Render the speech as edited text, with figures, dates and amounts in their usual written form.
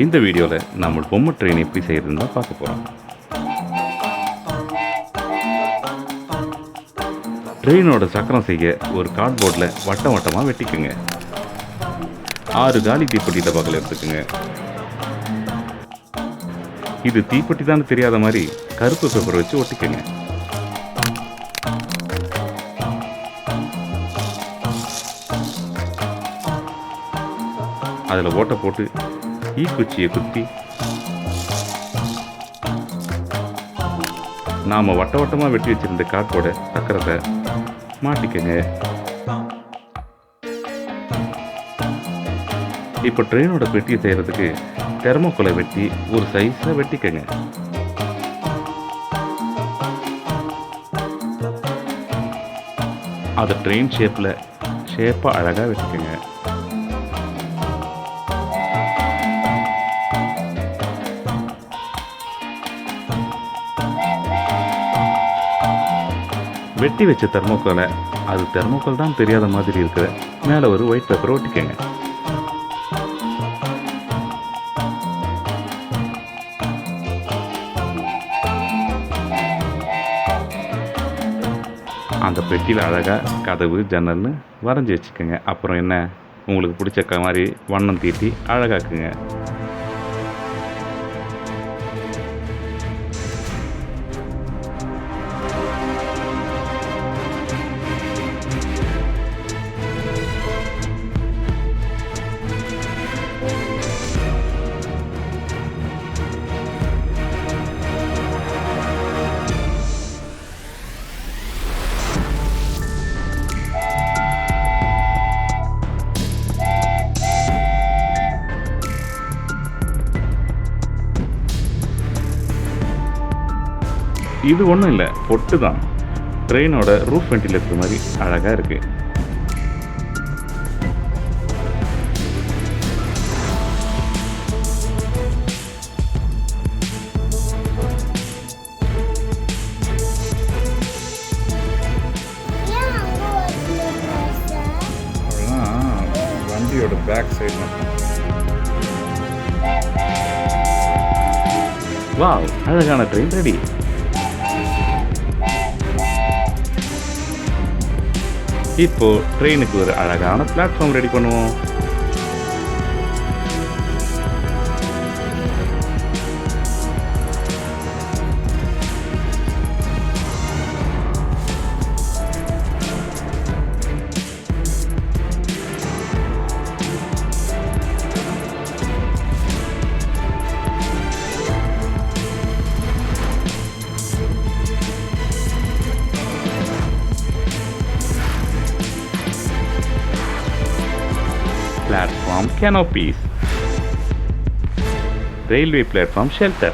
இந்த வீடியோவில் நம்ம பொம்மை ட்ரெயின் எப்படி செய்யறதுன்னு தான் பார்க்க போகிறோம். ட்ரெயினோட சக்கரம் செய்ய ஒரு கார்ட்போர்டில் வட்டம் வட்டமாக வெட்டிக்குங்க. 6 காலி தீப்பெட்டி டப்பாக்கள் எடுத்துக்குங்க. இது தீப்பெட்டி தான் தெரியாத மாதிரி கருப்பு பேப்பர் வச்சு ஒட்டிக்கங்க. அதில் ஓட்டை போட்டு ஈக்குச்சியை குத்தி நாம் வட்ட வட்டமாக வெட்டி வச்சிருந்த காட்டோட சக்கரத்தை மாட்டிக்கங்க. இப்போ ட்ரெயினோட பெட்டியை செய்கிறதுக்கு தெர்மோக்கோலை வெட்டி ஒரு சைஸாக வெட்டிக்கங்க. அதை ட்ரெயின் ஷேப்பாக அழகாக வெட்டிக்கங்க. வெட்டி வச்ச தெர்மோக்கோலை அது தெர்மோக்கோல் தான் தெரியாத மாதிரி இருக்கிற மேலே ஒரு ஒயிட் பேப்பர் ஒட்டிக்கங்க. அந்த பெட்டியில் அழகாக கதவு ஜன்னல்னு வரைஞ்சி வச்சுக்கோங்க. அப்புறம் என்ன, உங்களுக்கு பிடிச்ச மாதிரி வண்ணம் தீட்டி அழகாக்குங்க. இது ஒன்றும் இல்லை, பொட்டு தான். ட்ரெயினோட ரூஃப் வெண்டிலேட்டர் மாதிரி அழகாக இருக்கு. வண்டியோட பேக் சைடு மட்டும். வாவ், அழகான ட்ரெயின் ரெடி. இப்போ ட்ரெயினுக்கு ஒரு அழகான பிளாட்ஃபார்ம் ரெடி பண்ணுவோம். Platform canopies, railway platform shelter.